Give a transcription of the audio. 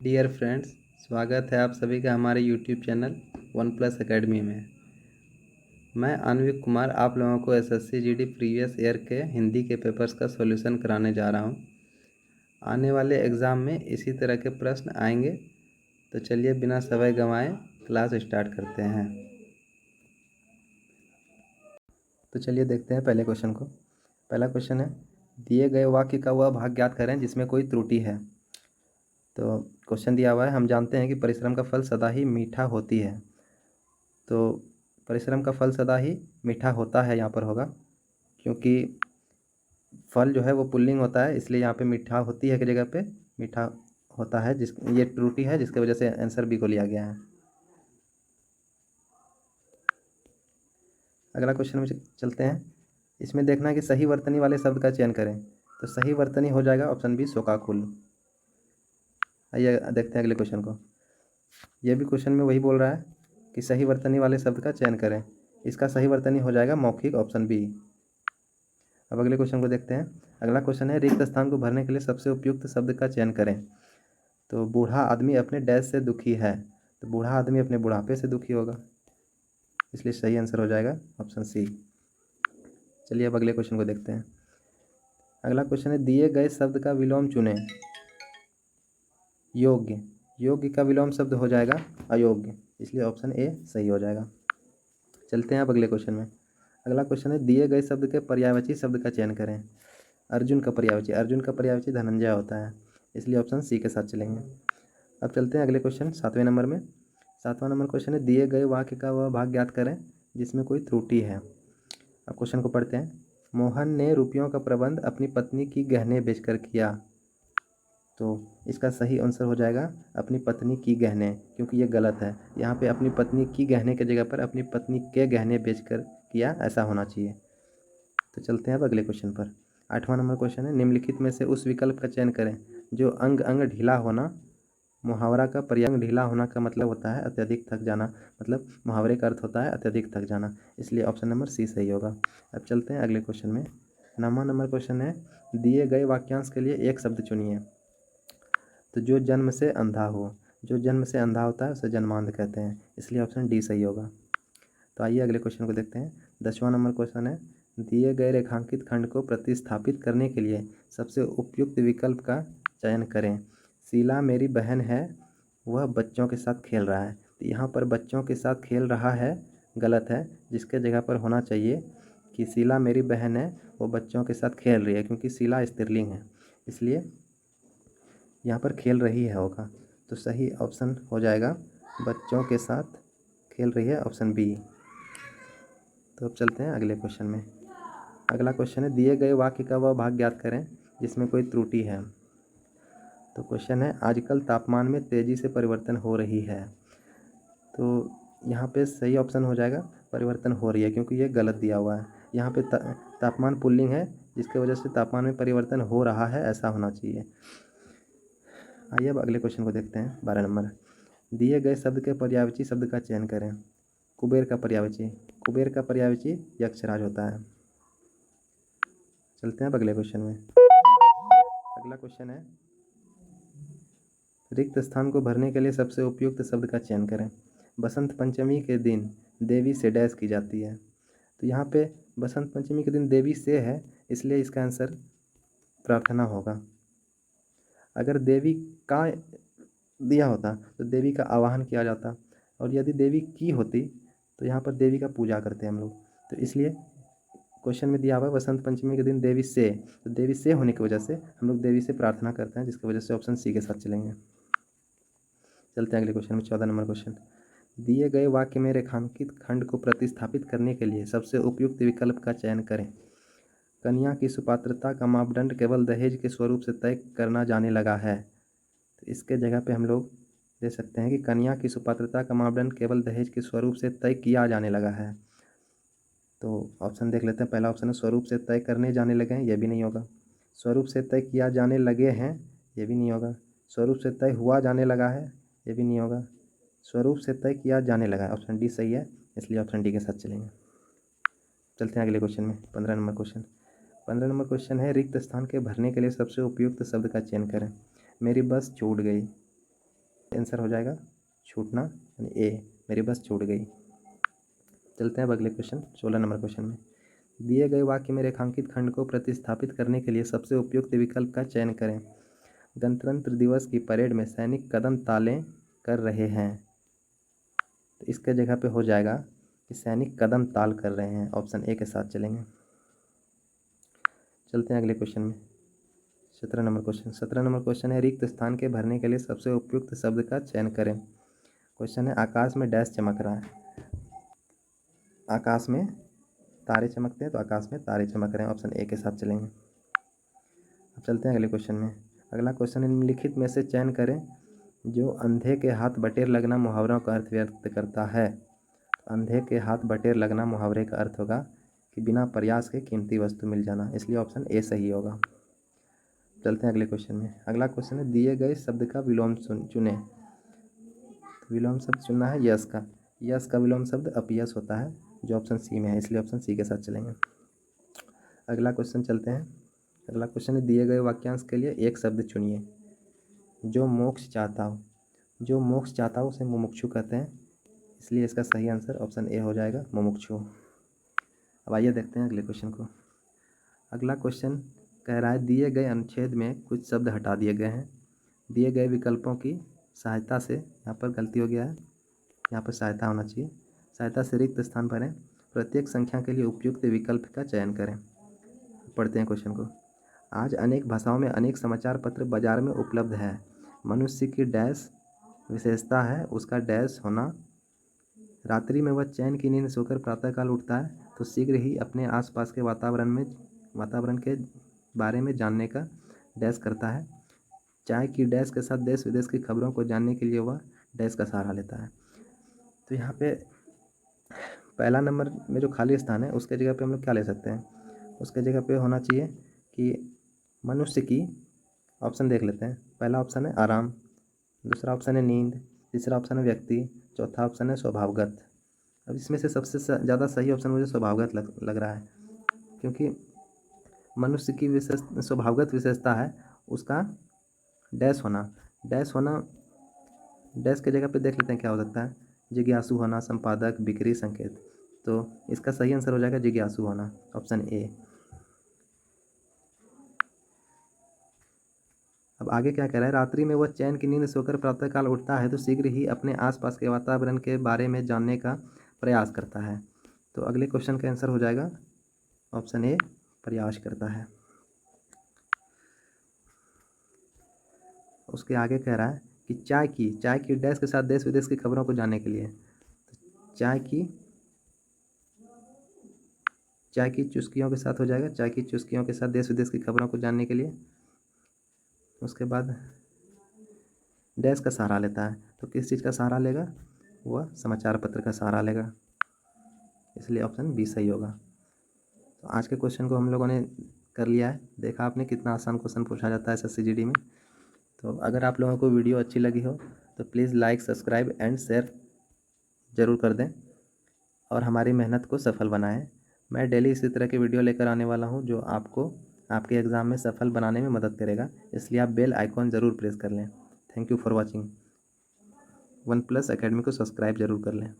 Dear friends, स्वागत है आप सभी का हमारे YouTube channel one plus academy में। मैं अन्विक कुमार आप लोगों को एसएससी जीडी प्रीवियस ईयर के हिंदी के पेपर्स का सॉल्यूशन कराने जा रहा हूं। आने वाले एग्ज़ाम में इसी तरह के प्रश्न आएंगे, तो चलिए बिना समय गंवाए क्लास स्टार्ट करते हैं। तो चलिए देखते हैं पहले क्वेश्चन को। पहला क्वेश्चन है, दिए गए वाक्य का वह भाग ज्ञात करें जिसमें कोई त्रुटि है। तो क्वेश्चन दिया हुआ है, हम जानते हैं कि परिश्रम का फल सदा ही मीठा होती है। तो परिश्रम का फल सदा ही मीठा होता है यहाँ पर होगा, क्योंकि फल जो है वो पुल्लिंग होता है, इसलिए यहाँ पे मीठा होती है की जगह पे मीठा होता है। ये त्रुटि है, जिसकी वजह से आंसर बी को लिया गया है। अगला क्वेश्चन में चलते हैं। इसमें देखना है कि सही वर्तनी वाले शब्द का चयन करें। तो सही वर्तनी हो जाएगा ऑप्शन बी, शोकाकुल। आइए देखते हैं अगले क्वेश्चन को। ये भी क्वेश्चन में वही बोल रहा है कि सही वर्तनी वाले शब्द का चयन करें। इसका सही वर्तनी हो जाएगा मौखिक, ऑप्शन बी। अब अगले क्वेश्चन को देखते हैं। अगला क्वेश्चन है, रिक्त स्थान को भरने के लिए सबसे उपयुक्त शब्द का चयन करें। तो बूढ़ा आदमी अपने डैश से दुखी है। तो बूढ़ा आदमी अपने बुढ़ापे से दुखी होगा, इसलिए सही आंसर हो जाएगा ऑप्शन सी। चलिए अब अगले क्वेश्चन को देखते हैं। अगला क्वेश्चन है, दिए गए शब्द का विलोम चुनें। योग्य, योग्य का विलोम शब्द हो जाएगा अयोग्य, इसलिए ऑप्शन ए सही हो जाएगा। चलते हैं अब अगले क्वेश्चन में। अगला क्वेश्चन है, दिए गए शब्द के पर्यायवाची शब्द का चयन करें। अर्जुन का पर्यायवाची, अर्जुन का पर्यायवाची धनंजय होता है, इसलिए ऑप्शन सी के साथ चलेंगे। अब चलते हैं अगले क्वेश्चन 7वें नंबर में। 7वां नंबर क्वेश्चन है, दिए गए वाक्य का वह भाग ज्ञात करें जिसमें कोई त्रुटि है। अब क्वेश्चन को पढ़ते हैं। मोहन ने रुपयों का प्रबंध अपनी पत्नी की गहने बेचकर किया। तो इसका सही आंसर हो जाएगा अपनी पत्नी की गहने, क्योंकि ये गलत है। यहाँ पे अपनी पत्नी की गहने के जगह पर अपनी पत्नी के गहने बेचकर किया, ऐसा होना चाहिए। तो चलते हैं अब अगले क्वेश्चन पर। 8वां नंबर क्वेश्चन है, निम्नलिखित में से उस विकल्प का चयन करें जो अंग अंग ढीला होना। मुहावरा का पर्याय ढीला होना का मतलब होता है अत्यधिक थक जाना, मतलब मुहावरे का अर्थ होता है अत्यधिक थक जाना, इसलिए ऑप्शन नंबर सी सही होगा। अब चलते हैं अगले क्वेश्चन में। 9वां नंबर क्वेश्चन है, दिए गए वाक्यांश के लिए एक शब्द चुनिए। तो जो जन्म से अंधा हो, जो जन्म से अंधा होता है उसे जन्मांध कहते हैं, इसलिए ऑप्शन डी सही होगा। तो आइए अगले क्वेश्चन को देखते हैं। 10वां नंबर क्वेश्चन है, दिए गए रेखांकित खंड को प्रतिस्थापित करने के लिए सबसे उपयुक्त विकल्प का चयन करें। शीला मेरी बहन है, वह बच्चों के साथ खेल रहा है। तो यहाँ पर बच्चों के साथ खेल रहा है गलत है, जिसके जगह पर होना चाहिए कि शीला मेरी बहन है, वो बच्चों के साथ खेल रही है, क्योंकि शीला स्त्रीलिंग है, इसलिए यहाँ पर खेल रही है होगा। तो सही ऑप्शन हो जाएगा बच्चों के साथ खेल रही है, ऑप्शन बी। तो अब चलते हैं अगले क्वेश्चन में। अगला क्वेश्चन है, दिए गए वाक्य का वह भाग ज्ञात करें जिसमें कोई त्रुटि है। तो क्वेश्चन है, आजकल तापमान में तेज़ी से परिवर्तन हो रही है। तो यहाँ पे सही ऑप्शन हो जाएगा परिवर्तन हो रही है, क्योंकि ये गलत दिया हुआ है। यहाँ पे तापमान पुल्लिंग है, जिसकी वजह से तापमान में परिवर्तन हो रहा है, ऐसा होना चाहिए। आइए अब अगले क्वेश्चन को देखते हैं। 12 नंबर, दिए गए शब्द के पर्यायवाची शब्द का चयन करें। कुबेर का पर्यायवाची, कुबेर का पर्यायवाची यक्षराज होता है। चलते हैं अब अगले क्वेश्चन में। अगला क्वेश्चन है, रिक्त स्थान को भरने के लिए सबसे उपयुक्त शब्द का चयन करें। बसंत पंचमी के दिन देवी से डैश की जाती है। तो यहाँ पे बसंत पंचमी के दिन देवी से है, इसलिए इसका आंसर प्रार्थना होगा। अगर देवी का दिया होता तो देवी का आवाहन किया जाता, और यदि देवी की होती तो यहाँ पर देवी का पूजा करते हैं हम लोग। तो इसलिए क्वेश्चन में दिया हुआ है बसंत पंचमी के दिन देवी से, तो देवी से होने की वजह से हम लोग देवी से प्रार्थना करते हैं, जिसकी वजह से ऑप्शन सी के साथ चलेंगे। चलते हैं अगले क्वेश्चन में। 14 नंबर क्वेश्चन, दिए गए वाक्य में रेखांकित खंड को प्रतिस्थापित करने के लिए सबसे उपयुक्त विकल्प का चयन करें। कन्या की सुपात्रता का मापदंड केवल दहेज के स्वरूप से तय करना जाने लगा है। तो इसके जगह पे हम लोग दे सकते हैं कि कन्या की सुपात्रता का मापदंड केवल दहेज के स्वरूप से तय किया जाने लगा है। तो ऑप्शन देख लेते हैं। पहला ऑप्शन है, स्वरूप से तय करने जाने लगे हैं, यह भी नहीं होगा। स्वरूप से तय किया जाने लगे हैं, ये भी नहीं होगा। स्वरूप से तय हुआ जाने लगा है, ये भी नहीं होगा। स्वरूप से तय किया जाने लगा है, ऑप्शन डी सही है, इसलिए ऑप्शन डी के साथ चलेंगे। चलते हैं अगले क्वेश्चन में। 15 नंबर क्वेश्चन। 15 नंबर क्वेश्चन है, रिक्त स्थान के भरने के लिए सबसे उपयुक्त शब्द का चयन करें। मेरी बस छूट गई। आंसर हो जाएगा छूटना, यानी ए, मेरी बस छूट गई। चलते हैं अब अगले क्वेश्चन 16 नंबर क्वेश्चन में। दिए गए वाक्य में रेखांकित खंड को प्रतिस्थापित करने के लिए सबसे उपयुक्त विकल्प का चयन करें। गणतंत्र दिवस की परेड में सैनिक कदम ताले कर रहे हैं, तो इसके जगह पे हो जाएगा कि सैनिक कदम ताल कर रहे हैं, ऑप्शन ए के साथ चलेंगे। चलते हैं अगले क्वेश्चन में 17 नंबर क्वेश्चन। 17 नंबर क्वेश्चन है रिक्त स्थान के भरने के लिए सबसे उपयुक्त शब्द का चयन करें। क्वेश्चन है आकाश में डैश चमक रहा है, आकाश में तारे चमकते हैं, तो आकाश में तारे चमक रहे हैं, ऑप्शन ए के साथ चलेंगे। अब चलते हैं अगले क्वेश्चन में। अगला क्वेश्चन है निम्नलिखित में से चयन करें जो अंधे के हाथ बटेर लगना मुहावरों का अर्थ व्यक्त करता है। अंधे के हाथ बटेर लगना मुहावरे का अर्थ होगा कि बिना प्रयास के कीमती वस्तु मिल जाना, इसलिए ऑप्शन ए सही होगा। चलते हैं अगले क्वेश्चन में। अगला क्वेश्चन है दिए गए शब्द का विलोम चुनें। विलोम शब्द चुनना है यश का। यश का विलोम शब्द अपयश होता है, जो ऑप्शन सी में है, इसलिए ऑप्शन सी के साथ चलेंगे। अगला क्वेश्चन चलते हैं। अगला क्वेश्चन है दिए गए वाक्यांश के लिए एक शब्द चुनिए। जो मोक्ष चाहता हो, जो मोक्ष चाहता हो उसे मुमुक्षु कहते हैं, इसलिए इसका सही आंसर ऑप्शन ए हो जाएगा, मुमुक्षु। अब आइए देखते हैं अगले क्वेश्चन को। अगला क्वेश्चन कह रहा है दिए गए अनुच्छेद में कुछ शब्द हटा दिए गए हैं। दिए गए विकल्पों की सहायता से, यहाँ पर गलती हो गया है, यहाँ पर सहायता होना चाहिए, सहायता से रिक्त स्थान भरें। प्रत्येक संख्या के लिए उपयुक्त विकल्प का चयन करें। पढ़ते हैं क्वेश्चन को। आज अनेक भाषाओं में अनेक समाचार पत्र बाजार में उपलब्ध है। मनुष्य की डैश विशेषता है उसका डैश होना। रात्रि में वह चैन की नींद सोकर प्रातःकाल उठता है तो शीघ्र ही अपने आसपास के वातावरण के बारे में जानने का डैश करता है। चाय की डैश के साथ देश विदेश की खबरों को जानने के लिए वह डैश का सहारा लेता है। तो यहाँ पे पहला नंबर में जो खाली स्थान है उसके जगह पे हम लोग क्या ले सकते हैं, उसके जगह पे होना चाहिए कि मनुष्य की, ऑप्शन देख लेते हैं। पहला ऑप्शन है आराम, दूसरा ऑप्शन है नींद, तीसरा ऑप्शन है व्यक्ति, चौथा ऑप्शन है स्वभावगत। अब इसमें से सबसे ज़्यादा सही ऑप्शन मुझे स्वभावगत लग रहा है, क्योंकि मनुष्य की स्वभावगत विशेषता है उसका डैश होना। डैश के जगह पे देख लेते हैं क्या हो सकता है, जिज्ञासु होना, संपादक, बिक्री, संकेत। तो इसका सही आंसर हो जाएगा जिज्ञासु होना, ऑप्शन ए। अब आगे क्या कह रहा है, रात्रि में वह चैन की नींद सोकर प्रातःकाल उठता है तो शीघ्र ही अपने आसपास के वातावरण के बारे में जानने का प्रयास करता है। तो अगले क्वेश्चन का आंसर हो जाएगा ऑप्शन ए, प्रयास करता है। उसके आगे कह रहा है कि चाय की डैश के साथ देश विदेश की खबरों को जानने के लिए, तो चाय की चुस्कियों के साथ हो जाएगा, चाय की चुस्कियों के साथ देश विदेश की खबरों को जानने के लिए। उसके बाद डैश का सहारा लेता है, तो किस चीज़ का सहारा लेगा, वह समाचार पत्र का सहारा लेगा, इसलिए ऑप्शन बी सही होगा। तो आज के क्वेश्चन को हम लोगों ने कर लिया है। देखा आपने कितना आसान क्वेश्चन पूछा जाता है SSCGD में। तो अगर आप लोगों को वीडियो अच्छी लगी हो तो please like, subscribe and share ज़रूर कर दें और हमारी मेहनत को सफल बनाएं। मैं डेली इसी तरह की वीडियो लेकर आने वाला हूं जो आपको आपके एग्ज़ाम में सफल बनाने में मदद करेगा, इसलिए आप बेल आइकॉन ज़रूर प्रेस कर लें। Thank you for watching. OnePlus Academy को सब्सक्राइब ज़रूर कर लें।